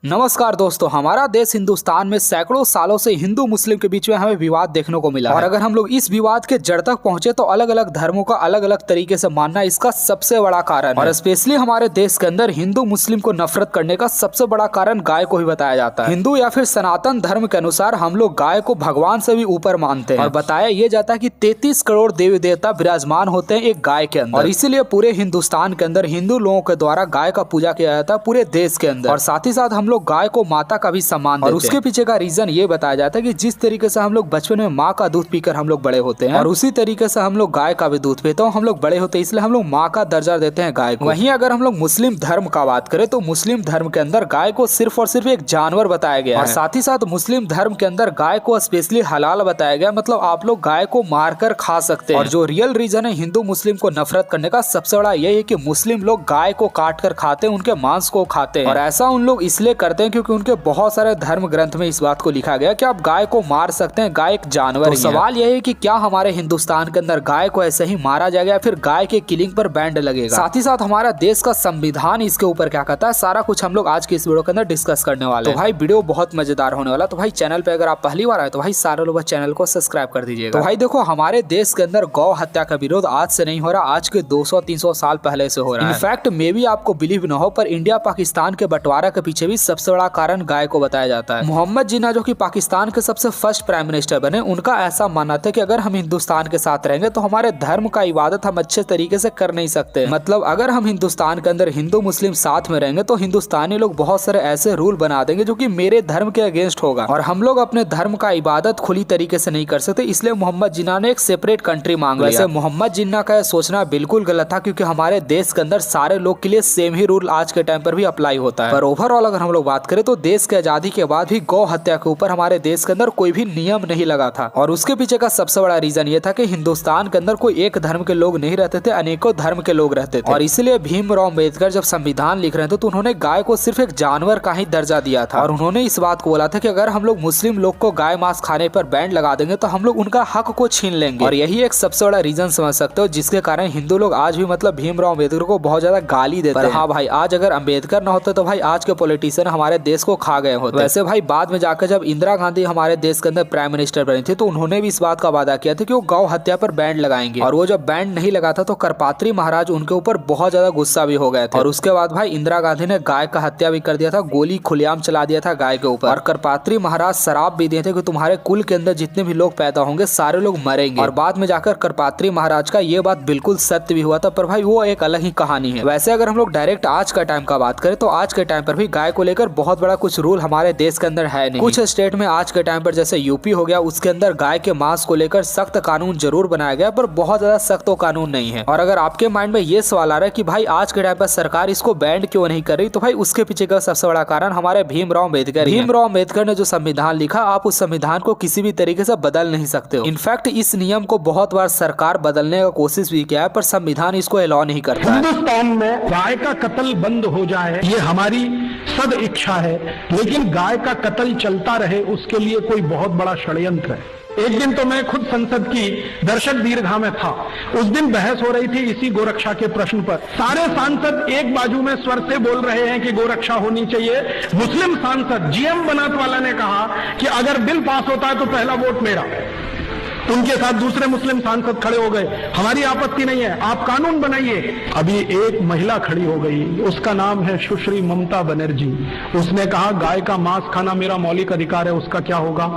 नमस्कार दोस्तों, हमारा देश हिंदुस्तान में सैकड़ों सालों से हिंदू मुस्लिम के बीच में हमें विवाद देखने को मिला और अगर हम लोग इस विवाद के जड़ तक पहुंचे तो अलग अलग धर्मों का अलग अलग तरीके से मानना इसका सबसे बड़ा कारण है। और स्पेशली हमारे देश के अंदर हिंदू मुस्लिम को नफरत करने का सबसे बड़ा कारण गाय को ही बताया जाता है। हिंदू या फिर सनातन धर्म के अनुसार हम लोग गाय को भगवान से भी ऊपर मानते हैं और बताया ये जाता है कि 33 करोड़ देवी देवता विराजमान होते हैं एक गाय के अंदर और इसीलिए पूरे हिंदुस्तान के अंदर हिंदू लोगों के द्वारा गाय का पूजा किया जाता है पूरे देश के अंदर। और साथ ही साथ हम लोग गाय को माता का भी सम्मान देते हैं। और उसके पीछे का रीजन ये बताया जाता है कि जिस तरीके से हम लोग बचपन में माँ का दूध पीकर हम लोग बड़े होते हैं और उसी तरीके से हम लोग गाय का भी दूध पीते हैं, हम लोग बड़े होते हैं, इसलिए हम लोग माँ का दर्जा देते हैं गाय को। वहीं अगर हम लोग मुस्लिम धर्म का बात करें तो मुस्लिम धर्म के अंदर गाय को सिर्फ और सिर्फ एक जानवर बताया गया है और साथ ही साथ मुस्लिम धर्म के अंदर गाय को स्पेशली हलाल बताया गया, मतलब आप लोग गाय को मारकर खा सकते हैं। और जो रियल रीजन है हिंदू मुस्लिम को नफरत करने का सबसे बड़ा यही है कि मुस्लिम लोग गाय को काट कर खाते हैं, उनके मांस को खाते हैं और ऐसा उन लोग इसलिए करते हैं क्योंकि उनके बहुत सारे धर्म ग्रंथ में इस बात को लिखा गया कि आप गाय को मार सकते हैं, गाय एक जानवर है। सवाल यह है कि क्या हमारे हिंदुस्तान के अंदर गाय को ऐसे ही मारा जाएगा या फिर गाय के किलिंग पर बैंड लगेगा। साथ ही साथ हमारा देश का संविधान इसके ऊपर क्या कहता है, सारा कुछ हम लोग आज की इस वीडियो के अंदर डिस्कस करने वाले हैं। तो भाई वीडियो बहुत मजेदार होने वाला, तो भाई चैनल पे अगर आप पहली बार आए तो भाई सारे लोग चैनल को सब्सक्राइब कर दीजिएगा। तो भाई देखो, हमारे देश के अंदर गौ हत्या का विरोध आज से नहीं हो रहा, आज के 200-300 साल पहले से हो रहा है। इनफैक्ट मे बी आपको बिलीव न हो पर इंडिया पाकिस्तान के बंटवारा के पीछे भी सबसे बड़ा कारण गाय को बताया जाता है। मोहम्मद जिन्ना जो कि पाकिस्तान के सबसे फर्स्ट प्राइम मिनिस्टर बने, उनका ऐसा मानना था कि अगर हम हिंदुस्तान के साथ रहेंगे तो हमारे धर्म का इबादत हम अच्छे तरीके से कर नहीं सकते। मतलब अगर हम हिंदुस्तान के अंदर हिंदू मुस्लिम साथ में रहेंगे तो हिंदुस्तानी लोग बहुत सारे ऐसे रूल बना देंगे जो कि मेरे धर्म के अगेंस्ट होगा और हम लोग अपने धर्म का इबादत खुली तरीके से नहीं कर सकते, इसलिए मोहम्मद जिन्ना ने एक सेपरेट कंट्री मांग लिया। वैसे मोहम्मद जिन्ना का सोचना बिल्कुल गलत था क्योंकि हमारे देश के अंदर सारे लोग के लिए सेम ही रूल आज के टाइम पर भी अप्लाई होता है। पर ओवरऑल अगर हम लोग बात करें तो देश की आजादी के बाद भी गौ हत्या के ऊपर हमारे देश के अंदर कोई भी नियम नहीं लगा था और उसके पीछे का सबसे बड़ा रीजन ये था कि हिंदुस्तान के अंदर कोई एक धर्म के लोग नहीं रहते थे, अनेकों धर्म के लोग रहते थे। और इसलिए भीमराव अम्बेडकर जब संविधान लिख रहे थे तो उन्होंने गाय को सिर्फ एक जानवर का ही दर्जा दिया था और उन्होंने इस बात को बोला था कि अगर हम लोग मुस्लिम लोग को गाय मांस खाने पर बैन लगा देंगे तो हम लोग उनका हक को छीन लेंगे। और यही एक सबसे बड़ा रीजन समझ सकते हो जिसके कारण हिंदू लोग आज भी मतलब भीमराव अम्बेडकर को बहुत ज्यादा गाली देते हैं। हाँ भाई, आज अगर अम्बेडकर न होते तो भाई आज के पॉलिटिशियन हमारे देश को खा गए होते। वैसे भाई बाद में जाकर जब इंदिरा गांधी हमारे देश के अंदर प्राइम मिनिस्टर बनी थी तो उन्होंने भी इस बात का वादा किया था कि वो गौ हत्या पर बैंड लगाएंगे और वो जब बैंड नहीं लगा था तो करपात्री महाराज उनके ऊपर बहुत ज्यादा गुस्सा भी हो गए थे और उसके बाद भाई इंदिरा गांधी ने गाय का हत्या भी कर दिया था, गोली खुलेआम चला दिया था गाय के ऊपर और करपात्री महाराज शराब भी दिए थे कि तुम्हारे कुल के अंदर जितने भी लोग पैदा होंगे सारे लोग मरेंगे। और बाद में जाकर करपात्री महाराज का ये बात बिल्कुल सत्य भी हुआ था, पर भाई वो एक अलग ही कहानी है। वैसे अगर हम लोग डायरेक्ट आज का टाइम का बात करें तो आज के टाइम पर भी गाय को लेकर बहुत बड़ा कुछ रूल हमारे देश के अंदर है नहीं। कुछ स्टेट में आज के टाइम पर जैसे यूपी हो गया, उसके अंदर गाय के मांस को लेकर सख्त कानून जरूर बनाया गया पर बहुत ज्यादा सख्त कानून नहीं है। और अगर आपके माइंड में ये सवाल आ रहा है कि भाई आज के टाइम पर सरकार इसको बैंड क्यों नहीं कर रही, तो भाई उसके पीछे का सबसे बड़ा कारण हमारे भीमराव अम्बेडकर ने जो संविधान लिखा, आप उस संविधान को किसी भी तरीके से बदल नहीं सकते हो। इनफैक्ट इस नियम को बहुत बार सरकार बदलने का कोशिश भी किया है पर संविधान इसको अलाउ नहीं करता। हिंदुस्तान में गाय का कत्ल बंद हो जाए ये हमारी सद इच्छा है, लेकिन गाय का कत्ल चलता रहे उसके लिए कोई बहुत बड़ा षड्यंत्र है। एक दिन तो मैं खुद संसद की दर्शक दीर्घा में था, उस दिन बहस हो रही थी इसी गोरक्षा के प्रश्न पर। सारे सांसद एक बाजू में स्वर से बोल रहे हैं कि गोरक्षा होनी चाहिए। मुस्लिम सांसद जीएम बनात वाला ने कहा कि अगर बिल पास होता है तो पहला वोट मेरा। उनके साथ दूसरे मुस्लिम सांसद खड़े हो गए, हमारी आपत्ति नहीं है, आप कानून बनाइए। अभी एक महिला खड़ी हो गई, उसका नाम है सुश्री ममता बनर्जी। उसने कहा गाय का मांस खाना मेरा मौलिक अधिकार है, उसका क्या होगा?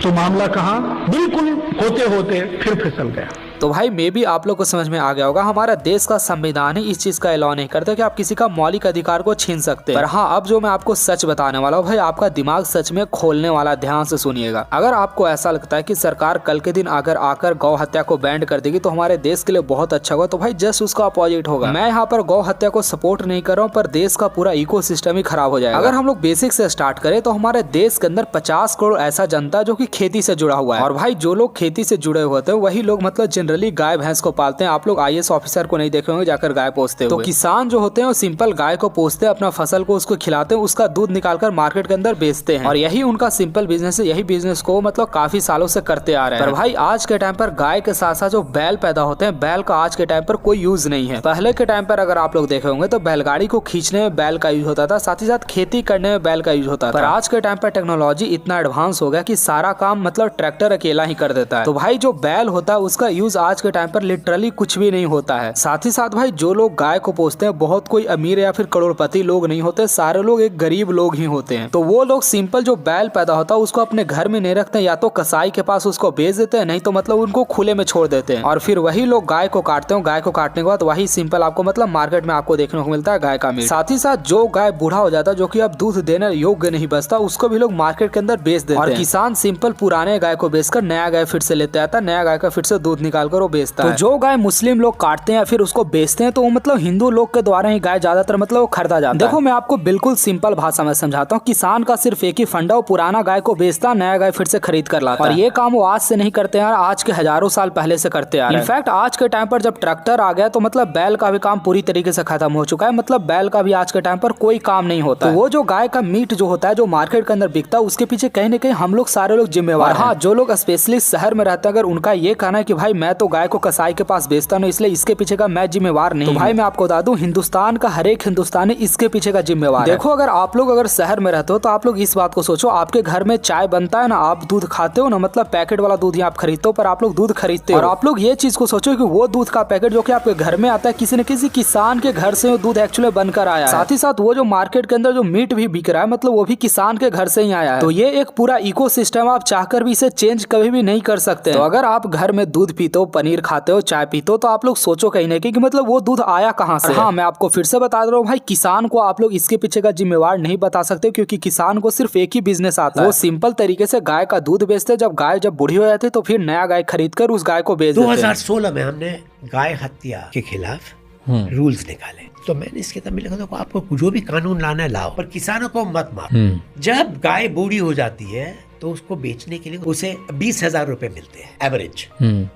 तो मामला कहां बिल्कुल होते होते फिर फिसल गया। तो भाई मे भी आप लोग को समझ में आ गया होगा, हमारा देश का संविधान ही इस चीज का अलाउ नहीं करता कि आप किसी का मौलिक अधिकार को छीन सकते हैं। पर हाँ, अब जो मैं आपको सच बताने वाला हूँ भाई, आपका दिमाग सच में खोलने वाला, ध्यान से सुनिएगा। अगर आपको ऐसा लगता है कि सरकार कल के दिन अगर आकर गौ हत्या को बैंड कर देगी तो हमारे देश के लिए बहुत अच्छा होगा, तो भाई जस्ट उसका अपोजिट होगा। मैं यहाँ पर गौ हत्या को सपोर्ट नहीं कर रहा हूँ पर देश का पूरा इकोसिस्टम ही खराब हो जाएगा। अगर हम लोग बेसिक से स्टार्ट करें तो हमारे देश के अंदर 50 करोड़ ऐसा जनता जो कि खेती से जुड़ा हुआ है और भाई जो लोग खेती से जुड़े हुए हैं वही लोग मतलब जनरली गाय भैंस को पालते हैं। आप लोग IAS ऑफिसर को नहीं देखे होंगे जाकर गाय पोसते हुए। तो किसान जो होते हैं वो सिंपल गाय को पोसते हैं, अपना फसल को उसको खिलाते हैं, उसका दूध निकालकर मार्केट के अंदर बेचते हैं और यही उनका सिंपल बिजनेस है। यही बिजनेस को मतलब काफी सालों से करते आ रहे हैं। पर भाई आज के टाइम पर गाय के साथ साथ जो बैल पैदा होते हैं, बैल का आज के टाइम पर कोई यूज नहीं है। पहले के टाइम पर अगर आप लोग देखे होंगे तो बैलगाड़ी को खींचने में बैल का यूज होता था, साथ ही साथ खेती करने में बैल का यूज होता था। पर आज के टाइम पर टेक्नोलॉजी इतना एडवांस हो गया कि सारा काम मतलब ट्रैक्टर अकेला ही कर देता है। तो भाई जो बैल होता है उसका यूज आज के टाइम पर लिटरली कुछ भी नहीं होता है। साथ ही साथ भाई जो लोग गाय को पोसते हैं बहुत कोई अमीर या फिर करोड़पति लोग नहीं होते, सारे लोग एक गरीब लोग ही होते हैं। तो वो लोग सिंपल जो बैल पैदा होता है उसको अपने घर में नहीं रखते, या तो कसाई के पास उसको बेच देते हैं, नहीं तो मतलब उनको खुले में छोड़ देते हैं और फिर वही लोग गाय को काटते हैं। गाय को काटने के बाद वही सिंपल आपको मतलब मार्केट में आपको देखने को मिलता है गाय का मीट। साथ ही साथ जो गाय बूढ़ा हो जाता है, जो कि अब दूध देने योग्य नहीं बचता, उसको भी लोग मार्केट के अंदर बेच देते हैं और किसान सिंपल पुराने गाय को बेचकर नया गाय फिर से लेते आता है, नया गाय का फिर से दूध निकालकर वो बेचता है। तो जो गाय मुस्लिम लोग काटते हैं या फिर उसको बेचते हैं तो वो मतलब हिंदू लोग के द्वारा ही गाय ज्यादातर मतलब वो खरीदा जाता है। देखो मैं आपको बिल्कुल सिंपल भाषा में समझाता हूँ। किसान का सिर्फ एक ही फंडा, वो पुराना गाय को बेचता, नया गाय फिर से खरीद कर लाता है। और ये काम वो आज से नहीं करते हैं, आज के हजारों साल पहले से करते आ रहे हैं। इनफैक्ट आज के टाइम पर जब ट्रैक्टर आ गया तो मतलब बैल का भी काम पूरी तरीके से खत्म हो चुका है। मतलब बैल का भी आज के टाइम पर कोई काम नहीं होता। तो वो जो गाय का मीट जो होता है जो मार्केट के अंदर बिकता है उसके पीछे कहीं ना कहीं हम लोग सारे लोग जिम्मेवार हैं। हाँ, जो लोग स्पेशली शहर में रहते हैं अगर उनका ये कहना है कि भाई मैं तो गाय को कसाई के पास बेचता हूँ इसलिए इसके पीछे का मैं जिम्मेवार नहीं, तो भाई मैं आपको बता दूं हिंदुस्तान का हर एक हिंदुस्तानी इसके पीछे का जिम्मेवार है। देखो अगर आप लोग अगर शहर में रहते हो तो आप लोग इस बात को सोचो, आपके घर में चाय बनता है ना, आप दूध खाते हो ना, मतलब पैकेट वाला दूध ही आप खरीदते हो, पर आप लोग दूध खरीदते हो। और आप लोग ये चीज को सोचो कि वो दूध का पैकेट जो कि आपके घर में आता है किसी न किसी किसान के घर से दूध एक्चुअली बनकर आया है। साथ ही साथ वो जो मार्केट के अंदर जो मीट भी बिक रहा है मतलब वो भी किसान के घर से ही आया है। तो ये एक पूरा इकोसिस्टम, आप चाहकर भी इसे चेंज कभी भी नहीं कर सकते। तो अगर आप घर में दूध पीते हो, पनीर खाते हो, चाय पीते हो, तो आप लोग सोचो कहीं ना कहीं कि मतलब वो दूध आया कहाँ से। हाँ, मैं आपको फिर से बता रहा हूँ भाई, किसान को आप लोग इसके पीछे का जिम्मेवार नहीं बता सकते क्योंकि किसान को सिर्फ एक ही बिजनेस आता है, वो सिंपल तरीके से गाय का दूध बेचते। जब गाय जब बूढ़ी हो जाती है तो फिर नया गाय खरीद कर उस गाय को बेच देते हैं। 2016 में हमने गाय हत्या के खिलाफ रूल्स निकाले। तो मैंने इसके तब लिखा था आपको जो भी कानून लाना है लाओ, पर किसानों को मत मारो। जब गाय बूढ़ी हो जाती है तो उसको बेचने के लिए उसे 20,000 रुपए मिलते हैं एवरेज।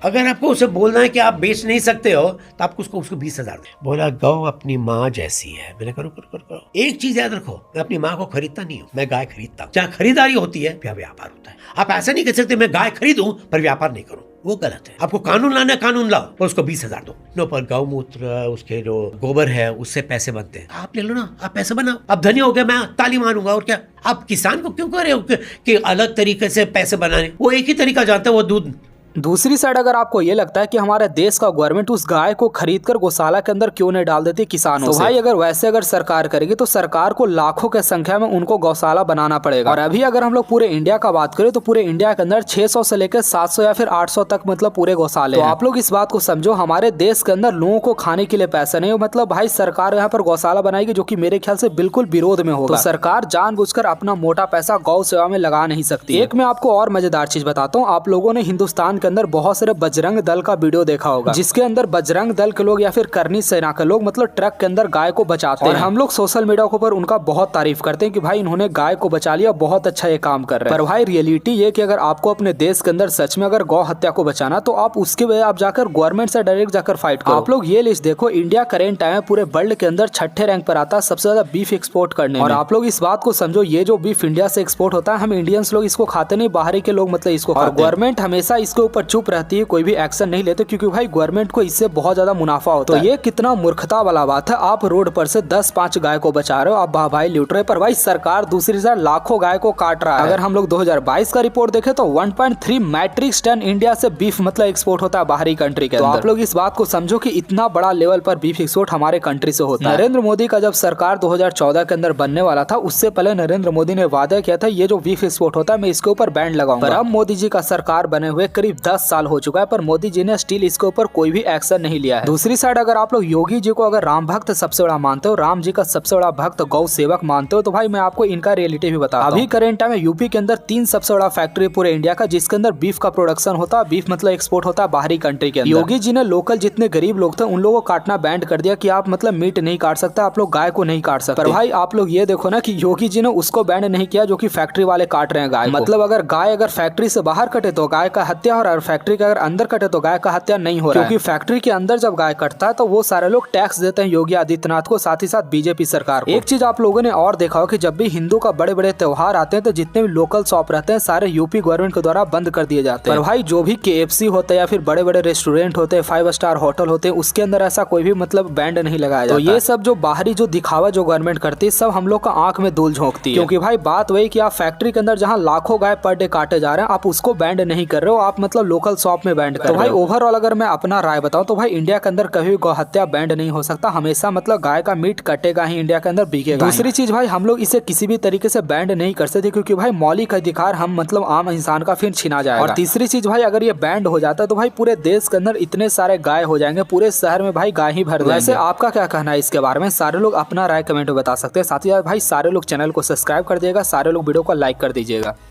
अगर आपको उसे बोलना है कि आप बेच नहीं सकते हो तो आपको उसको 20,000 बोला। गौ अपनी माँ जैसी है। मैंने करो एक चीज याद रखो, मैं अपनी माँ को खरीदता नहीं हूँ, मैं गाय खरीदता हूँ। जहाँ खरीदारी होती है वहाँ व्यापार होता है। आप ऐसा नहीं कह सकते मैं गाय खरीदूं पर व्यापार नहीं करूँ, वो गलत है। आपको कानून लाना है, कानून लाओ और उसको 20,000 दो। नो, पर गौमूत्र उसके जो गोबर है उससे पैसे बनते हैं, आप ले लो ना, आप पैसे बनाओ। अब धनी हो गया, मैं ताली मारूंगा और क्या। आप किसान को क्यों कह रहे हो कि अलग तरीके से पैसे बनाने? वो एक ही तरीका जानता है, वो दूध। दूसरी साइड अगर आपको ये लगता है कि हमारे देश का गवर्नमेंट उस गाय को खरीदकर गौशाला के अंदर क्यों नहीं डाल देती किसानों तो भाई अगर वैसे अगर सरकार करेगी तो सरकार को लाखों के संख्या में उनको गौशाला बनाना पड़ेगा। और अभी अगर हम लोग पूरे इंडिया का बात करें तो पूरे इंडिया के अंदर 600 से लेकर 700 या फिर 800 तक मतलब पूरे गौशाले तो आप लोग इस बात को समझो, हमारे देश के अंदर लोगों को खाने के लिए पैसा नहीं हो, मतलब भाई सरकार यहाँ पर गौशाला बनाएगी जो कि मेरे ख्याल से बिल्कुल विरोध में होगा। तो सरकार जानबूझकर अपना मोटा पैसा गौ सेवा में लगा नहीं सकती। एक मैं आपको और मजेदार चीज बताता हूँ, आप लोगों ने हिंदुस्तान के अंदर बहुत सारे बजरंग दल का वीडियो देखा होगा जिसके अंदर बजरंग दल के लोग या फिर करनी सेना के लोग मतलब ट्रक के अंदर गाय को बचाते हैं। और हम लोग सोशल मीडिया के ऊपर उनका बहुत तारीफ करते हैं कि भाई इन्होंने गाय को बचा लिया, बहुत अच्छा ये काम कर रहे हैं। पर भाई रियलिटी ये कि अगर आपको अपने देश के अंदर सच में अगर गौ हत्या को बचाना तो आप उसके वजह आप जाकर गवर्नमेंट से डायरेक्ट जाकर फाइट करो। आप लोग ये लिस्ट देखो, इंडिया करेंट टाइम में पूरे वर्ल्ड के अंदर 6ठे रैंक पर आता है सबसे ज्यादा बीफ एक्सपोर्ट करने में। और आप लोग इस बात को समझो, ये जो बीफ इंडिया से एक्सपोर्ट होता है हम इंडियंस लोग इसको खाते नहीं, बाहरी के लोग मतलब इसको खाते हैं। गवर्नमेंट हमेशा इसके ऊपर चुप रहती है, कोई भी एक्शन नहीं लेते क्योंकि भाई गवर्नमेंट को इससे बहुत ज्यादा मुनाफा होता है। तो ये कितना मूर्खता वाला बात है, आप रोड पर से 10-5 गाय को बचा रहे हो, आप भाई लूट रहे, पर भाई सरकार दूसरी साइड लाखों गाय को काट रहा है। अगर हम लोग 2022 का रिपोर्ट देखें तो 1.3 मैट्रिक टन इंडिया से बीफ मतलब एक्सपोर्ट होता है बाहरी कंट्री के अंदर। तो आप लोग इस बात को समझो कि इतना बड़ा लेवल पर बीफ एक्सपोर्ट हमारे कंट्री से होता है। नरेंद्र मोदी का जब सरकार 2014 के अंदर बनने वाला था उससे पहले नरेंद्र मोदी ने वादा किया था ये जो बीफ एक्सपोर्ट होता है मैं इसके ऊपर बैन लगाऊंगा। पर अब मोदी जी का सरकार बने हुए करीब 10 साल हो चुका है पर मोदी जी ने स्टिल इसके ऊपर कोई भी एक्शन नहीं लिया है। दूसरी साइड अगर आप लोग योगी जी को अगर राम भक्त सबसे बड़ा मानते हो, राम जी का सबसे बड़ा भक्त गौ सेवक मानते हो, तो भाई मैं आपको इनका रियलिटी भी बताता हूं। अभी करेंट टाइम में यूपी के अंदर 3 सबसे बड़ा फैक्ट्री पूरे इंडिया का जिसके अंदर बीफ का प्रोडक्शन होता है, बीफ मतलब एक्सपोर्ट होता है बाहरी कंट्री के अंदर। योगी जी ने लोकल जितने गरीब लोग थे उन लोगों को काटना बैंड कर दिया कि आप मतलब मीट नहीं काट सकते, आप लोग गाय को नहीं काट सकते। पर भाई आप लोग ये देखो ना कि योगी जी ने उसको बैंड नहीं किया जो कि फैक्ट्री वाले काट रहे हैं गाय। मतलब अगर गाय अगर फैक्ट्री से बाहर कटे तो गाय का हत्या हो रहा और फैक्ट्री के अगर अंदर कटे तो गाय का हत्या नहीं हो रहा है, क्योंकि फैक्ट्री के अंदर जब गाय कटता है तो वो सारे लोग टैक्स देते हैं योगी आदित्यनाथ को, साथ ही साथ बीजेपी सरकार को। एक चीज आप लोगों ने और देखा हो कि जब भी हिंदू का बड़े बड़े त्योहार आते हैं तो जितने भी लोकल शॉप रहते हैं सारे यूपी गवर्नमेंट के द्वारा बंद कर दिए जाते हैं। पर भाई जो भी KFC होते हैं या फिर बड़े बड़े रेस्टोरेंट होते हैं, 5 स्टार होटल होते हैं, उसके अंदर ऐसा कोई भी मतलब बैंड नहीं लगाया जाता। तो ये सब जो बाहरी जो दिखावा जो गवर्नमेंट करती है सब हम लोग का आंख में धूल झोंकती है, क्योंकि भाई बात वही कि आप फैक्ट्री के अंदर जहाँ लाखों गाय पर डे काटे जा रहे हैं आप उसको बैंड नहीं कर रहे हो, आप मतलब लोकल शॉप में बैंड कर रहे हो। तो भाई ओवरऑल अगर मैं अपना राय बताऊं तो भाई इंडिया के अंदर कभी गौ हत्या बैंड नहीं हो सकता, हमेशा मतलब गाय का मीट कटेगा ही, इंडिया के अंदर बिकेगा। दूसरी चीज भाई हम लोग इसे किसी भी तरीके से बैंड नहीं कर सकते, क्योंकि भाई मौलिक अधिकार हम मतलब आम इंसान का फिर छीना जाएगा। और तीसरी चीज भाई अगर ये बैंड हो जाता है तो भाई पूरे देश के अंदर इतने सारे गाय हो जाएंगे, पूरे शहर में भाई गाय ही भर जाएंगे। वैसे आपका क्या कहना है इसके बारे में? सारे लोग अपना राय कमेंट में बता सकते हैं। साथ ही साथ भाई सारे लोग चैनल को सब्सक्राइब कर दिएगा, सारे लोग वीडियो को लाइक कर दीजिएगा।